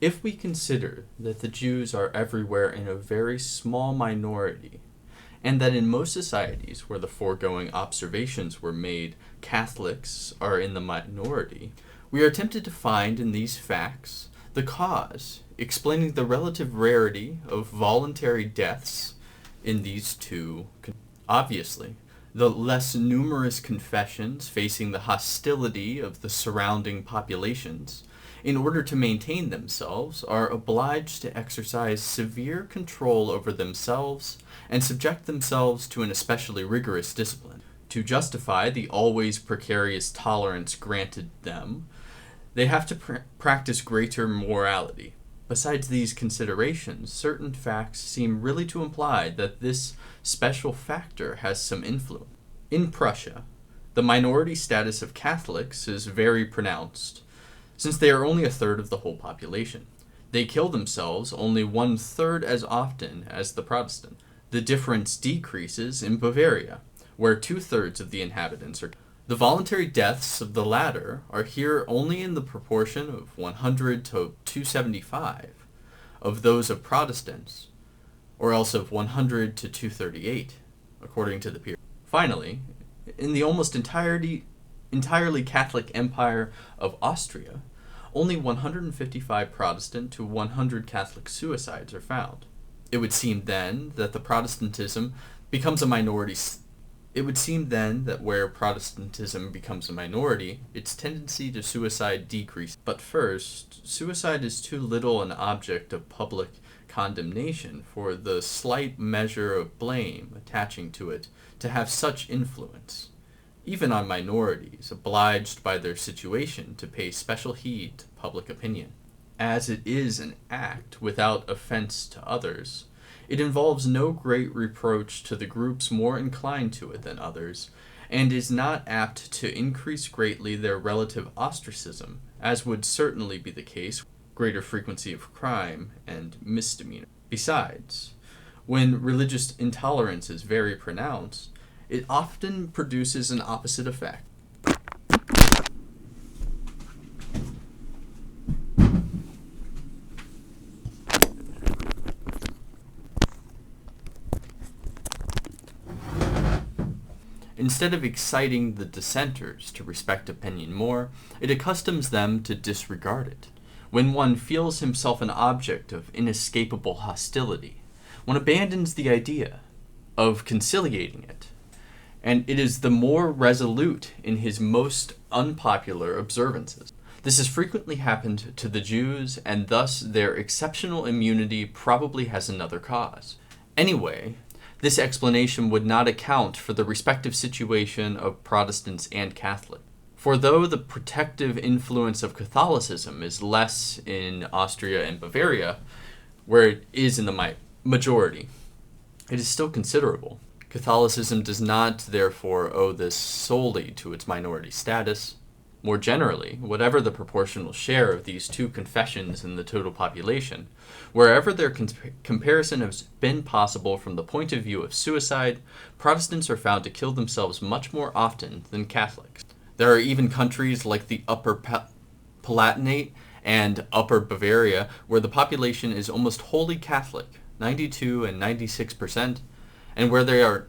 If we consider that the Jews are everywhere in a very small minority, and that in most societies where the foregoing observations were made, Catholics are in the minority, we are tempted to find in these facts the cause explaining the relative rarity of voluntary deaths in these two. Obviously, the less numerous confessions facing the hostility of the surrounding populations, in order to maintain themselves, are obliged to exercise severe control over themselves and subject themselves to an especially rigorous discipline. To justify the always precarious tolerance granted them, they have to practice greater morality. Besides these considerations, certain facts seem really to imply that this special factor has some influence. In Prussia, the minority status of Catholics is very pronounced, since they are only a third of the whole population. They kill themselves only 1/3 as often as the Protestants. The difference decreases in Bavaria, where 2/3 of the inhabitants are. The voluntary deaths of the latter are here only in the proportion of 100 to 275 of those of Protestants, or else of 100 to 238, according to the period. Finally, in the almost entirely Catholic Empire of Austria, only 155 Protestant to 100 Catholic suicides are found. It would seem then that where Protestantism becomes a minority, its tendency to suicide decreases. But first, suicide is too little an object of public condemnation for the slight measure of blame attaching to it to have such influence, even on minorities obliged by their situation to pay special heed to public opinion. As it is an act without offense to others, it involves no great reproach to the groups more inclined to it than others, and is not apt to increase greatly their relative ostracism, as would certainly be the case with greater frequency of crime and misdemeanor. Besides, when religious intolerance is very pronounced, it often produces an opposite effect. Instead of exciting the dissenters to respect opinion more, it accustoms them to disregard it. When one feels himself an object of inescapable hostility, one abandons the idea of conciliating it, and it is the more resolute in his most unpopular observances. This has frequently happened to the Jews, and thus their exceptional immunity probably has another cause. Anyway, this explanation would not account for the respective situation of Protestants and Catholics. For though the protective influence of Catholicism is less in Austria and Bavaria, where it is in the majority, it is still considerable. Catholicism does not, therefore, owe this solely to its minority status. More generally, whatever the proportional share of these two confessions in the total population, wherever their comparison has been possible from the point of view of suicide, Protestants are found to kill themselves much more often than Catholics. There are even countries like the Upper Palatinate and Upper Bavaria where the population is almost wholly Catholic, 92 and 96%, and where there are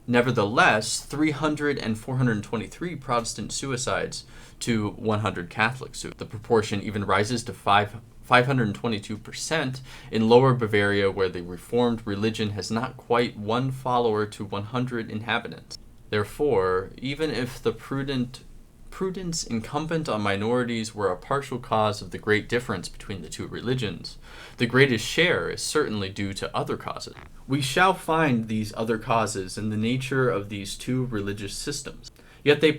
nevertheless 300 and 423 Protestant suicides to 100 Catholics. The proportion even rises to 522% in Lower Bavaria, where the Reformed religion has not quite one follower to 100 inhabitants. Therefore, even if the prudence incumbent on minorities were a partial cause of the great difference between the two religions, the greatest share is certainly due to other causes. We shall find these other causes in the nature of these two religious systems. Yet they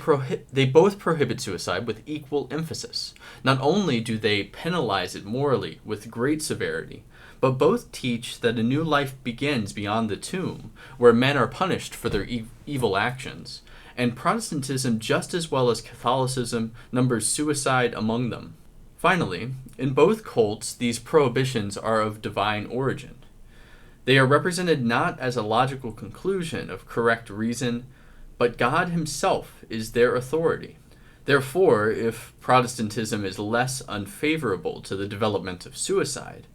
both prohibit suicide with equal emphasis. Not only do they penalize it morally with great severity, but both teach that a new life begins beyond the tomb, where men are punished for their evil actions. And Protestantism, just as well as Catholicism, numbers suicide among them. Finally, in both cults, these prohibitions are of divine origin. They are represented not as a logical conclusion of correct reason, but God himself is their authority. Therefore, if Protestantism is less unfavorable to the development of suicide,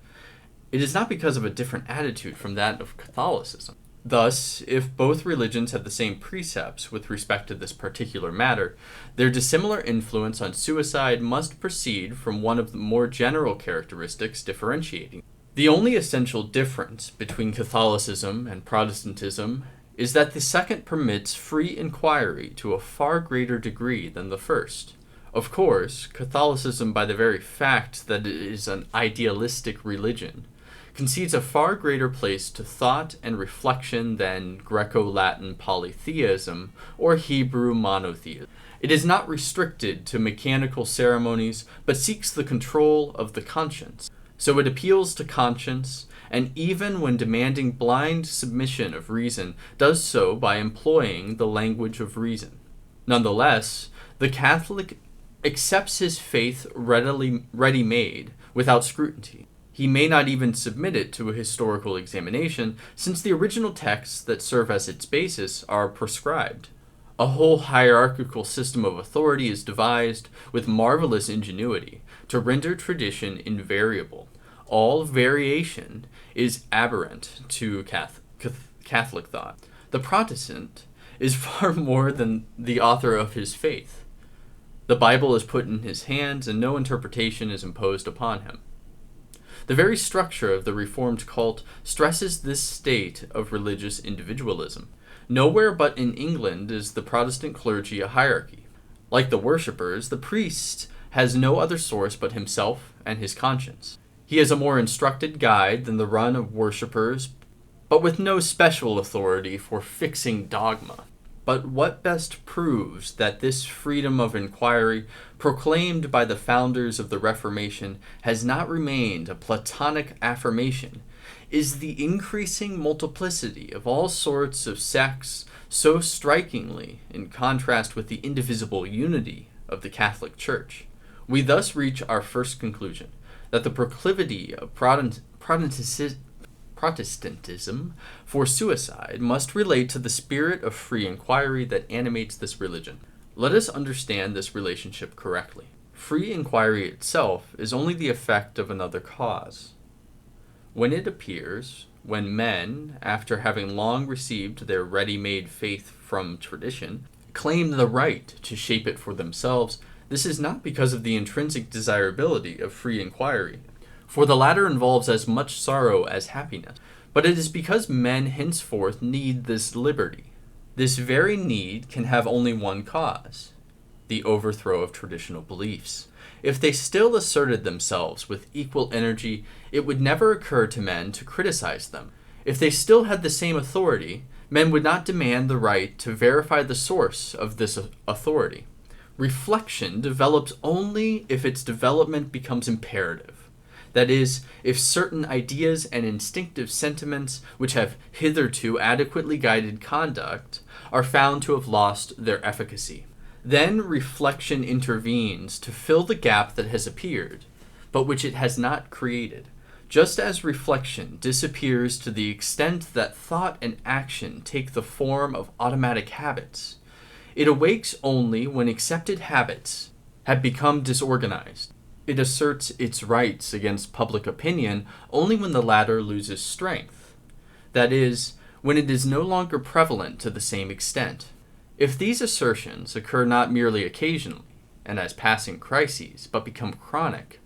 it is not because of a different attitude from that of Catholicism. Thus, if both religions have the same precepts with respect to this particular matter, their dissimilar influence on suicide must proceed from one of the more general characteristics differentiating. The only essential difference between Catholicism and Protestantism is that the second permits free inquiry to a far greater degree than the first. Of course, Catholicism, by the very fact that it is an idealistic religion, concedes a far greater place to thought and reflection than Greco-Latin polytheism or Hebrew monotheism. It is not restricted to mechanical ceremonies, but seeks the control of the conscience. So it appeals to conscience, and even when demanding blind submission of reason, does so by employing the language of reason. Nonetheless, the Catholic accepts his faith ready-made, without scrutiny. He may not even submit it to a historical examination, since the original texts that serve as its basis are proscribed. A whole hierarchical system of authority is devised with marvelous ingenuity to render tradition invariable. All variation is aberrant to Catholic thought. The Protestant is far more than the author of his faith. The Bible is put in his hands, and no interpretation is imposed upon him. The very structure of the Reformed cult stresses this state of religious individualism. Nowhere but in England is the Protestant clergy a hierarchy. Like the worshippers, the priest has no other source but himself and his conscience. He is a more instructed guide than the run of worshippers, but with no special authority for fixing dogma. But what best proves that this freedom of inquiry, proclaimed by the founders of the Reformation, has not remained a Platonic affirmation, is the increasing multiplicity of all sorts of sects, so strikingly in contrast with the indivisible unity of the Catholic Church. We thus reach our first conclusion, that the proclivity of Protestantism for suicide must relate to the spirit of free inquiry that animates this religion. Let us understand this relationship correctly. Free inquiry itself is only the effect of another cause. When it appears, when men, after having long received their ready-made faith from tradition, claim the right to shape it for themselves, this is not because of the intrinsic desirability of free inquiry, for the latter involves as much sorrow as happiness, but it is because men henceforth need this liberty. This very need can have only one cause: the overthrow of traditional beliefs. If they still asserted themselves with equal energy, it would never occur to men to criticize them. If they still had the same authority, men would not demand the right to verify the source of this authority. Reflection develops only if its development becomes imperative. That is, if certain ideas and instinctive sentiments which have hitherto adequately guided conduct are found to have lost their efficacy. Then reflection intervenes to fill the gap that has appeared, but which it has not created. Just as reflection disappears to the extent that thought and action take the form of automatic habits, it awakes only when accepted habits have become disorganized. It asserts its rights against public opinion only when the latter loses strength. That is, when it is no longer prevalent to the same extent. If these assertions occur not merely occasionally, and as passing crises, but become chronic,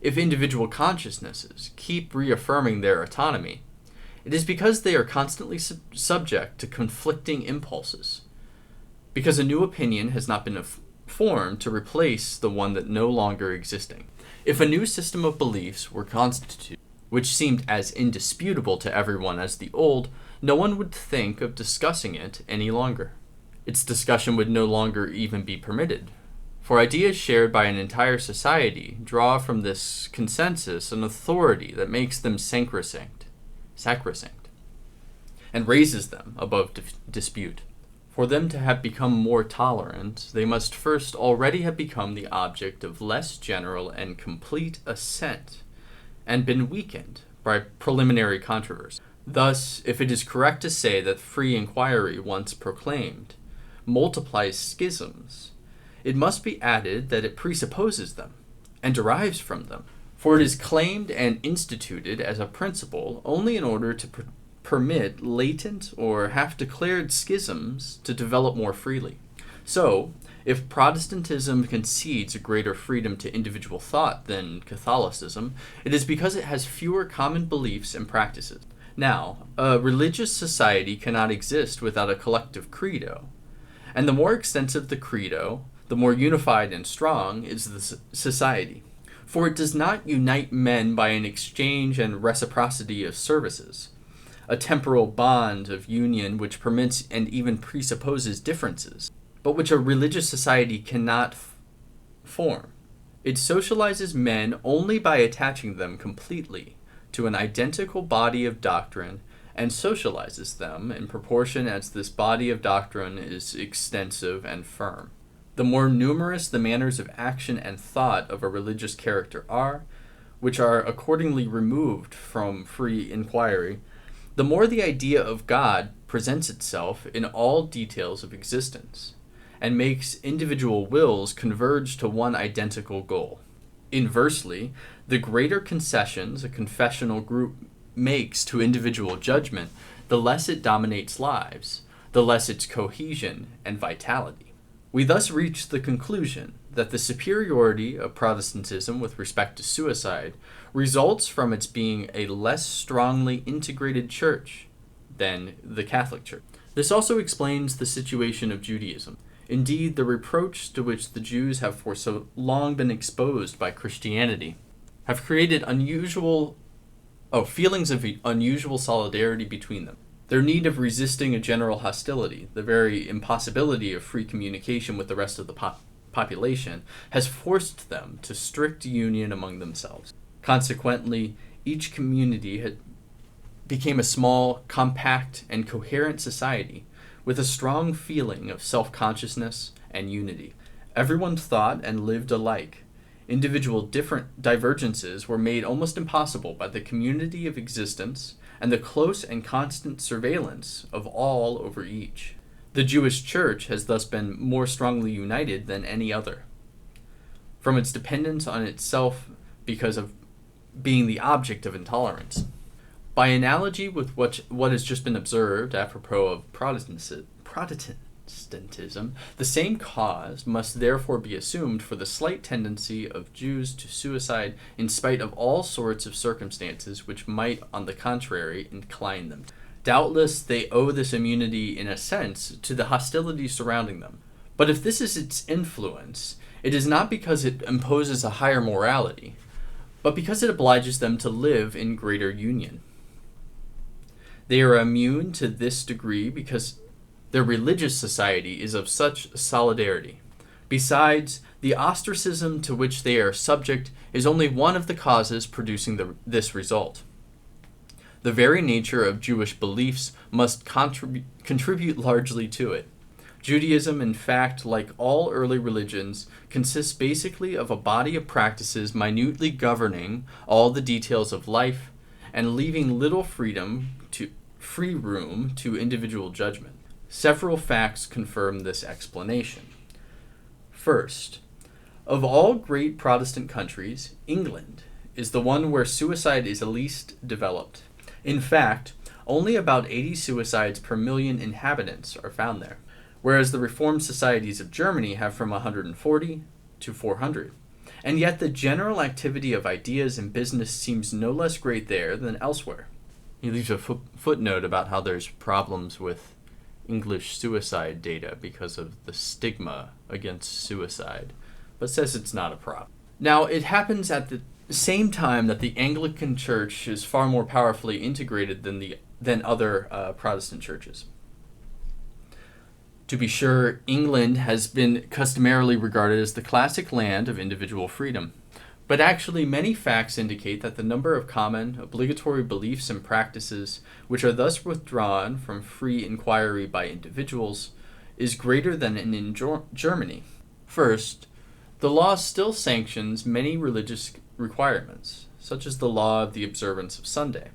if individual consciousnesses keep reaffirming their autonomy, it is because they are constantly subject to conflicting impulses, because a new opinion has not been formed to replace the one that no longer existing. If a new system of beliefs were constituted, which seemed as indisputable to everyone as the old, no one would think of discussing it any longer. Its discussion would no longer even be permitted, for ideas shared by an entire society draw from this consensus an authority that makes them sacrosanct, and raises them above dispute. For them to have become more tolerant, they must first already have become the object of less general and complete assent, and been weakened by preliminary controversy. Thus, if it is correct to say that free inquiry once proclaimed multiplies schisms, it must be added that it presupposes them and derives from them. For it is claimed and instituted as a principle only in order to permit latent or half-declared schisms to develop more freely. So, if Protestantism concedes a greater freedom to individual thought than Catholicism, it is because it has fewer common beliefs and practices. Now, a religious society cannot exist without a collective credo, and the more extensive the credo, the more unified and strong is the society. For it does not unite men by an exchange and reciprocity of services, a temporal bond of union which permits and even presupposes differences, but which a religious society cannot form. It socializes men only by attaching them completely to an identical body of doctrine and socializes them in proportion as this body of doctrine is extensive and firm. The more numerous the manners of action and thought of a religious character are, which are accordingly removed from free inquiry, the more the idea of God presents itself in all details of existence, and makes individual wills converge to one identical goal. Inversely, the greater concessions a confessional group makes to individual judgment, the less it dominates lives, the less its cohesion and vitality. We thus reach the conclusion that the superiority of Protestantism with respect to suicide results from its being a less strongly integrated church than the Catholic Church. This also explains the situation of Judaism. Indeed, the reproach to which the Jews have for so long been exposed by Christianity have created feelings of unusual solidarity between them. Their need of resisting a general hostility, the very impossibility of free communication with the rest of the population, has forced them to strict union among themselves. Consequently, each community became a small, compact, and coherent society with a strong feeling of self-consciousness and unity. Everyone thought and lived alike. Individual divergences were made almost impossible by the community of existence and the close and constant surveillance of all over each. The Jewish Church has thus been more strongly united than any other, from its dependence on itself because of being the object of intolerance. By analogy with what has just been observed apropos of Protestantism, the same cause must therefore be assumed for the slight tendency of Jews to suicide in spite of all sorts of circumstances which might, on the contrary, incline them. Doubtless they owe this immunity in a sense to the hostility surrounding them. But if this is its influence, it is not because it imposes a higher morality, but because it obliges them to live in greater union. They are immune to this degree because their religious society is of such solidarity. Besides, the ostracism to which they are subject is only one of the causes producing this result. The very nature of Jewish beliefs must contribute largely to it. Judaism, in fact, like all early religions, consists basically of a body of practices minutely governing all the details of life and leaving little free room to individual judgment. Several facts confirm this explanation. First, of all great Protestant countries, England is the one where suicide is least developed. In fact, only about 80 suicides per million inhabitants are found there, whereas the reformed societies of Germany have from 140 to 400. And yet the general activity of ideas and business seems no less great there than elsewhere. He leaves a footnote about how there's problems with English suicide data because of the stigma against suicide, but says it's not a problem. Now, it happens at the same time that the Anglican Church is far more powerfully integrated than other Protestant churches. To be sure, England has been customarily regarded as the classic land of individual freedom. But actually, many facts indicate that the number of common, obligatory beliefs and practices, which are thus withdrawn from free inquiry by individuals, is greater than in Germany. First, the law still sanctions many religious requirements, such as the law of the observance of Sunday,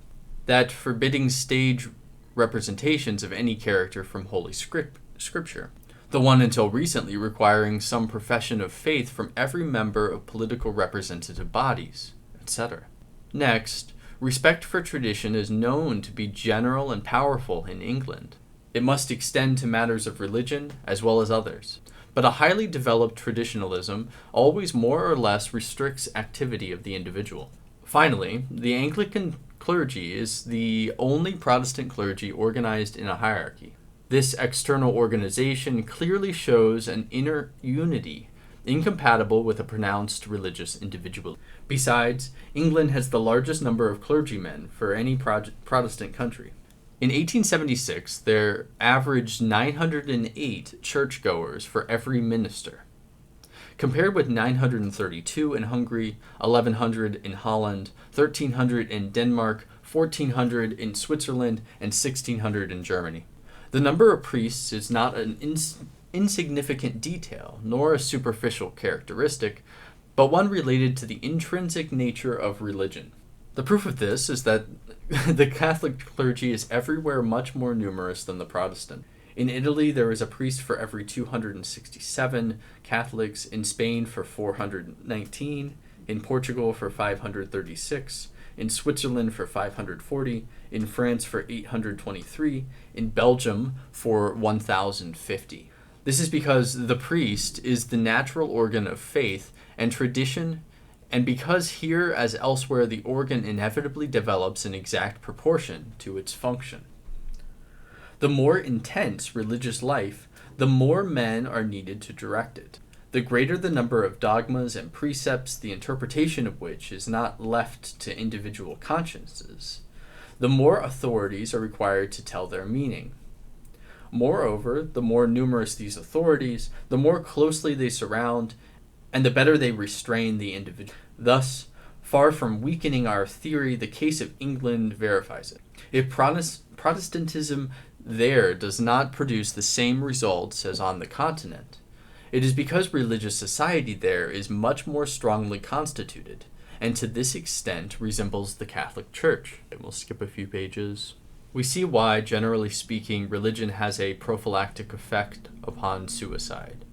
that forbidding stage representations of any character from Holy Scripture, the one until recently requiring some profession of faith from every member of political representative bodies, etc. Next, respect for tradition is known to be general and powerful in England. It must extend to matters of religion as well as others. But a highly developed traditionalism always more or less restricts activity of the individual. Finally, the Anglican clergy is the only Protestant clergy organized in a hierarchy. This external organization clearly shows an inner unity incompatible with a pronounced religious individualism. Besides, England has the largest number of clergymen for any Protestant country. In 1876, there averaged 908 churchgoers for every minister, compared with 932 in Hungary, 1,100 in Holland, 1,300 in Denmark, 1,400 in Switzerland, and 1,600 in Germany. The number of priests is not an insignificant detail, nor a superficial characteristic, but one related to the intrinsic nature of religion. The proof of this is that the Catholic clergy is everywhere much more numerous than the Protestant. In Italy, there is a priest for every 267 Catholics, in Spain for 419, in Portugal for 536, in Switzerland for 540, in France for 823, in Belgium for 1,050. This is because the priest is the natural organ of faith and tradition, and because here as elsewhere the organ inevitably develops in exact proportion to its function. The more intense religious life, the more men are needed to direct it. The greater the number of dogmas and precepts, the interpretation of which is not left to individual consciences, the more authorities are required to tell their meaning. Moreover, the more numerous these authorities, the more closely they surround, and the better they restrain the individual. Thus, far from weakening our theory, the case of England verifies it. If Protestantism there does not produce the same results as on the continent, it is because religious society there is much more strongly constituted, and to this extent resembles the Catholic Church. We'll skip a few pages. We see why, generally speaking, religion has a prophylactic effect upon suicide.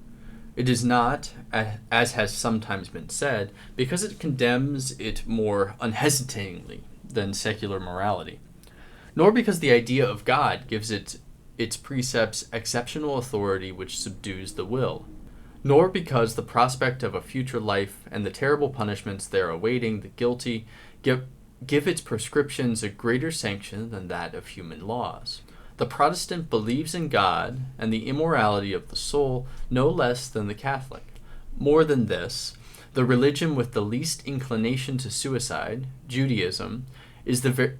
It is not, as has sometimes been said, because it condemns it more unhesitatingly than secular morality, nor because the idea of God gives it its precepts exceptional authority which subdues the will, nor because the prospect of a future life and the terrible punishments there awaiting the guilty give its prescriptions a greater sanction than that of human laws. The Protestant believes in God and the immorality of the soul no less than the Catholic. More than this, the religion with the least inclination to suicide, Judaism, is the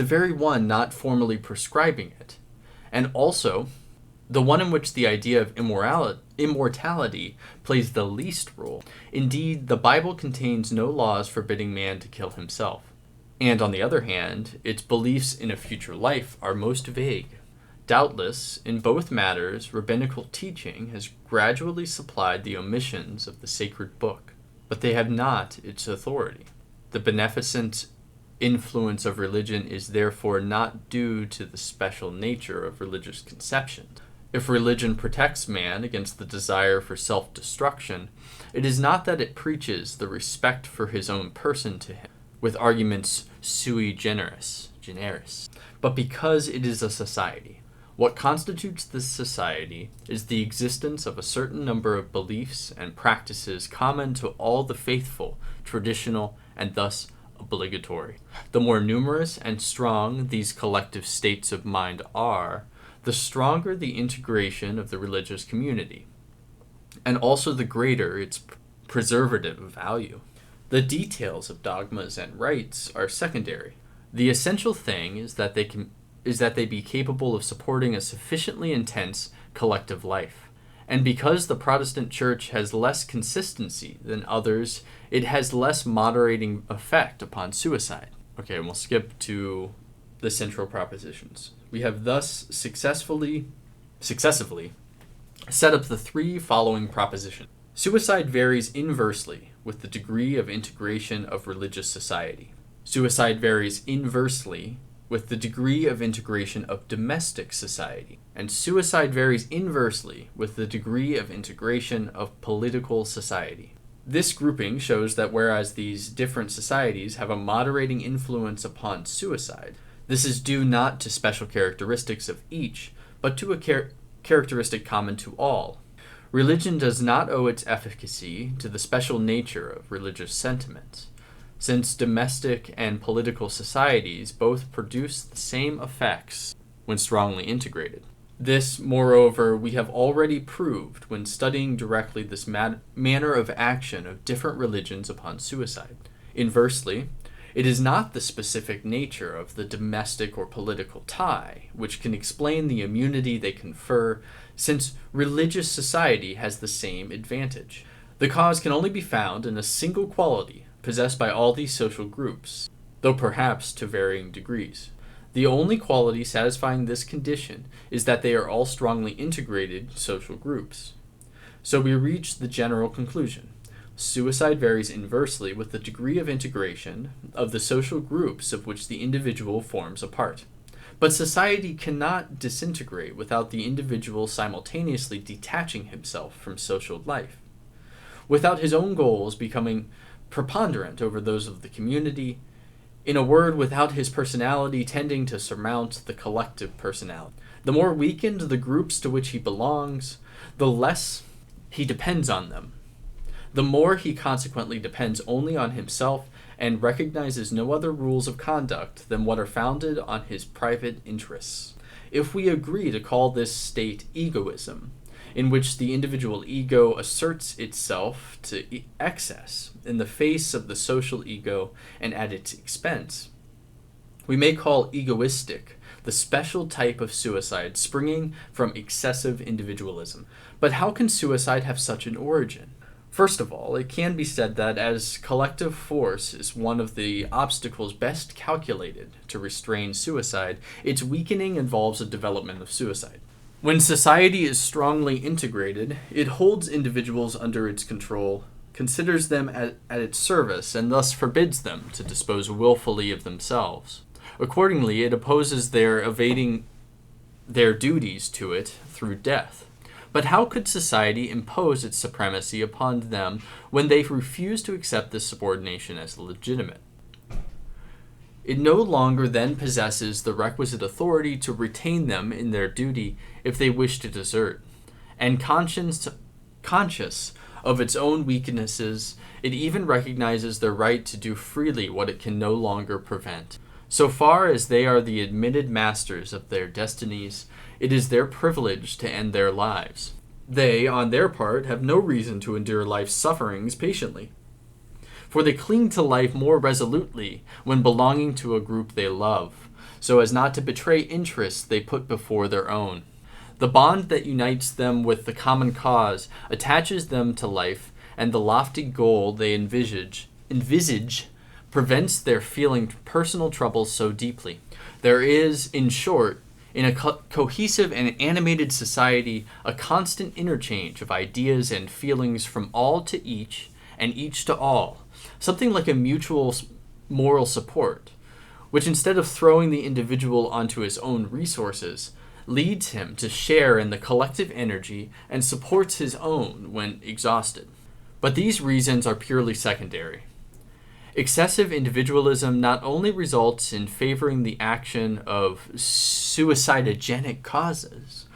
very one not formally prescribing it, and also the one in which the idea of immortality plays the least role. Indeed, the Bible contains no laws forbidding man to kill himself. And on the other hand, its beliefs in a future life are most vague. Doubtless, in both matters, rabbinical teaching has gradually supplied the omissions of the sacred book, but they have not its authority. The beneficent influence of religion is therefore not due to the special nature of religious conception. If religion protects man against the desire for self-destruction, it is not that it preaches the respect for his own person to him, with arguments sui generis, but because it is a society. What constitutes this society is the existence of a certain number of beliefs and practices common to all the faithful, traditional, and thus obligatory. The more numerous and strong these collective states of mind are, the stronger the integration of the religious community, and also the greater its preservative value. The details of dogmas and rites are secondary. The essential thing is that they be capable of supporting a sufficiently intense collective life. And because the Protestant Church has less consistency than others, it has less moderating effect upon suicide. Okay, we'll skip to the central propositions. We have thus successively set up the three following propositions. Suicide varies inversely with the degree of integration of religious society. Suicide varies inversely with the degree of integration of domestic society, and suicide varies inversely with the degree of integration of political society. This grouping shows that whereas these different societies have a moderating influence upon suicide, this is due not to special characteristics of each, but to a characteristic common to all. Religion does not owe its efficacy to the special nature of religious sentiments, since domestic and political societies both produce the same effects when strongly integrated. This, moreover, we have already proved when studying directly this manner of action of different religions upon suicide. Inversely, it is not the specific nature of the domestic or political tie which can explain the immunity they confer, since religious society has the same advantage. The cause can only be found in a single quality possessed by all these social groups, though perhaps to varying degrees. The only quality satisfying this condition is that they are all strongly integrated social groups. So we reach the general conclusion. Suicide varies inversely with the degree of integration of the social groups of which the individual forms a part. But society cannot disintegrate without the individual simultaneously detaching himself from social life, without his own goals becoming preponderant over those of the community. In a word, without his personality tending to surmount the collective personality. The more weakened the groups to which he belongs, the less he depends on them. The more he consequently depends only on himself and recognizes no other rules of conduct than what are founded on his private interests. If we agree to call this state egoism, in which the individual ego asserts itself to excess in the face of the social ego and at its expense, we may call egoistic the special type of suicide springing from excessive individualism. But how can suicide have such an origin? First of all, it can be said that as collective force is one of the obstacles best calculated to restrain suicide, its weakening involves a development of suicide. When society is strongly integrated, it holds individuals under its control, considers them at its service, and thus forbids them to dispose willfully of themselves. Accordingly, it opposes their evading their duties to it through death. But how could society impose its supremacy upon them when they refuse to accept this subordination as legitimate? It no longer then possesses the requisite authority to retain them in their duty if they wish to desert. And conscious of its own weaknesses, it even recognizes their right to do freely what it can no longer prevent. So far as they are the admitted masters of their destinies, it is their privilege to end their lives. They, on their part, have no reason to endure life's sufferings patiently, for they cling to life more resolutely when belonging to a group they love, so as not to betray interests they put before their own. The bond that unites them with the common cause attaches them to life, and the lofty goal they envisage prevents their feeling personal troubles so deeply. There is, in short, in a cohesive and animated society, a constant interchange of ideas and feelings from all to each and each to all, something like a mutual moral support, which instead of throwing the individual onto his own resources, leads him to share in the collective energy and supports his own when exhausted. But these reasons are purely secondary. Excessive individualism not only results in favoring the action of suicidogenic causes,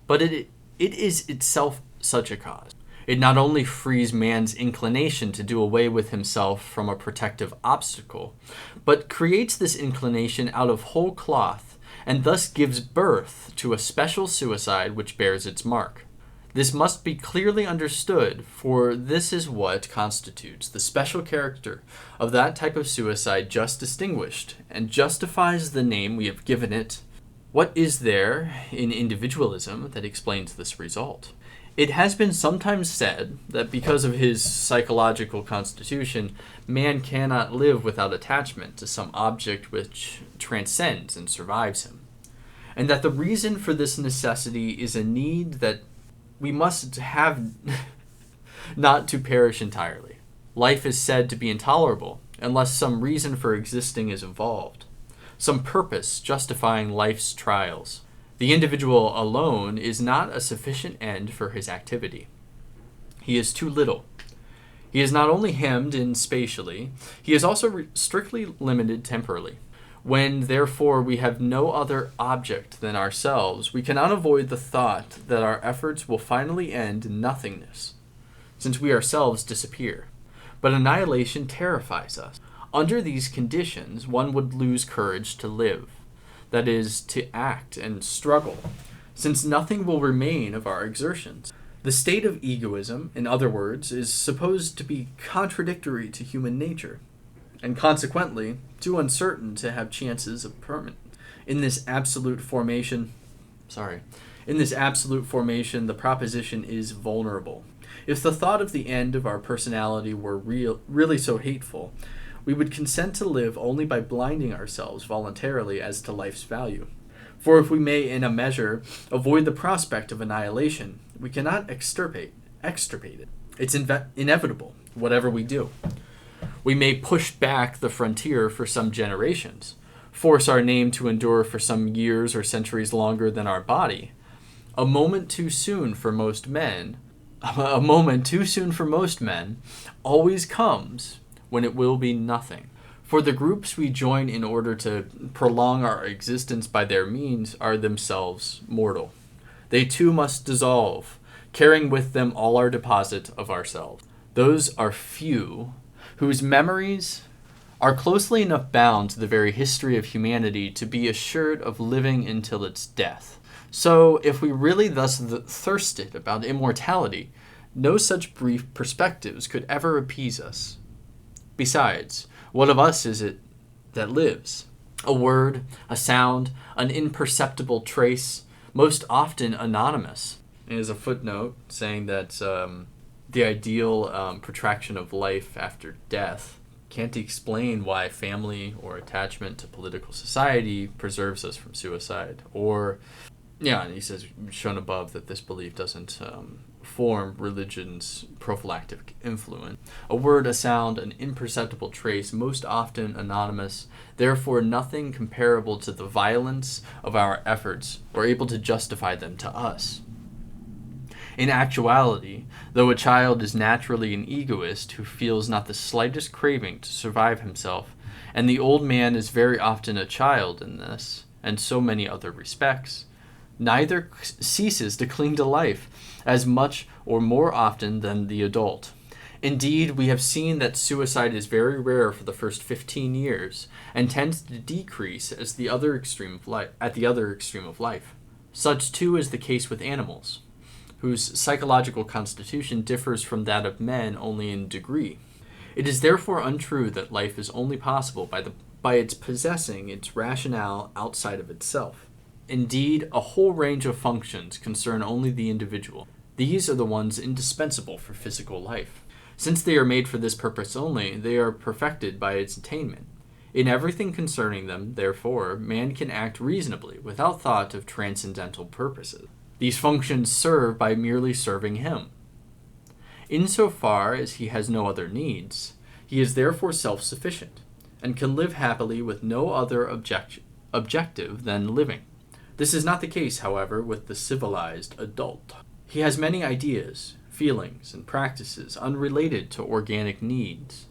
but it is itself such a cause. It not only frees man's inclination to do away with himself from a protective obstacle, but creates this inclination out of whole cloth, and thus gives birth to a special suicide which bears its mark. This must be clearly understood, for this is what constitutes the special character of that type of suicide just distinguished, and justifies the name we have given it. What is there in individualism that explains this result? It has been sometimes said that because of his psychological constitution, man cannot live without attachment to some object which transcends and survives him, and that the reason for this necessity is a need that we must have not to perish entirely. Life is said to be intolerable unless some reason for existing is involved. some purpose justifying life's trials. The individual alone is not a sufficient end for his activity. He is too little. He is not only hemmed in spatially, he is also strictly limited temporally. When, therefore, we have no other object than ourselves, we cannot avoid the thought that our efforts will finally end in nothingness, since we ourselves disappear. But annihilation terrifies us. Under these conditions, one would lose courage to live, that is, to act and struggle, since nothing will remain of our exertions. The state of egoism, in other words, is supposed to be contradictory to human nature, and consequently too uncertain to have chances of permanence. In this absolute formation, the proposition is vulnerable. If the thought of the end of our personality were really so hateful, we would consent to live only by blinding ourselves voluntarily as to life's value. For if we may in a measure avoid the prospect of annihilation, we cannot extirpate it. It's inevitable, whatever we do. We may push back the frontier for some generations, force our name to endure for some years or centuries longer than our body. A moment too soon for most men always comes when it will be nothing. For the groups we join in order to prolong our existence by their means are themselves mortal. They too must dissolve, carrying with them all our deposit of ourselves. Those are few whose memories are closely enough bound to the very history of humanity to be assured of living until its death. So, if we really thus thirsted about immortality, no such brief perspectives could ever appease us. Besides, what of us is it that lives? A word, a sound, an imperceptible trace, most often anonymous. There's a footnote saying that the ideal protraction of life after death can't explain why family or attachment to political society preserves us from suicide. Or, and he says, shown above, that this belief doesn't form religion's prophylactic influence. A word, a sound, an imperceptible trace, most often anonymous, therefore nothing comparable to the violence of our efforts or able to justify them to us. In actuality, though a child is naturally an egoist who feels not the slightest craving to survive himself, and the old man is very often a child in this, and so many other respects, neither ceases to cling to life as much or more often than the adult. Indeed, we have seen that suicide is very rare for the first 15 years and tends to decrease at the other extreme of life. Such too is the case with animals, whose psychological constitution differs from that of men only in degree. It is therefore untrue that life is only possible by its possessing its rationale outside of itself. Indeed, a whole range of functions concern only the individual. These are the ones indispensable for physical life. Since they are made for this purpose only, they are perfected by its attainment. In everything concerning them, therefore, man can act reasonably, without thought of transcendental purposes. These functions serve by merely serving him. Insofar as he has no other needs, he is therefore self-sufficient, and can live happily with no other objective than living. This is not the case, however, with the civilized adult. He has many ideas, feelings, and practices unrelated to organic needs.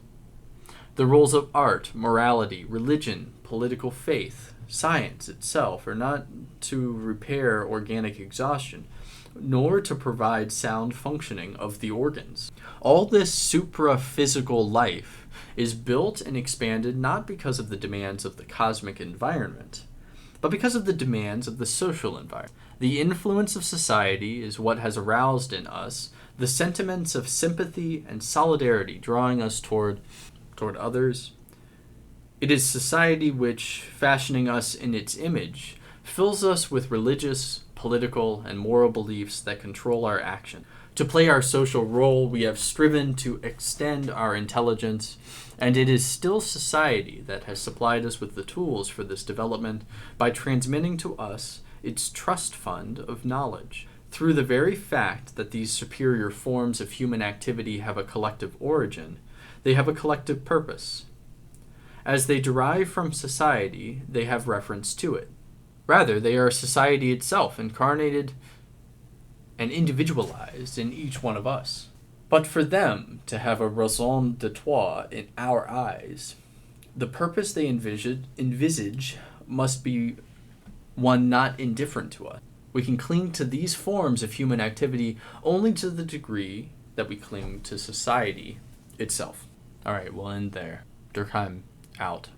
The roles of art, morality, religion, political faith, science itself are not to repair organic exhaustion, nor to provide sound functioning of the organs. All this supra-physical life is built and expanded not because of the demands of the cosmic environment, but because of the demands of the social environment. The influence of society is what has aroused in us the sentiments of sympathy and solidarity, drawing us toward others. It is society which, fashioning us in its image, fills us with religious, political, and moral beliefs that control our action. To play our social role, we have striven to extend our intelligence, and it is still society that has supplied us with the tools for this development by transmitting to us its trust fund of knowledge. Through the very fact that these superior forms of human activity have a collective origin, they have a collective purpose. As they derive from society, they have reference to it. Rather, they are society itself, incarnated and individualized in each one of us. But for them to have a raison d'etre in our eyes, the purpose they envisage must be one not indifferent to us. We can cling to these forms of human activity only to the degree that we cling to society itself. All right, we'll end there. Durkheim, out.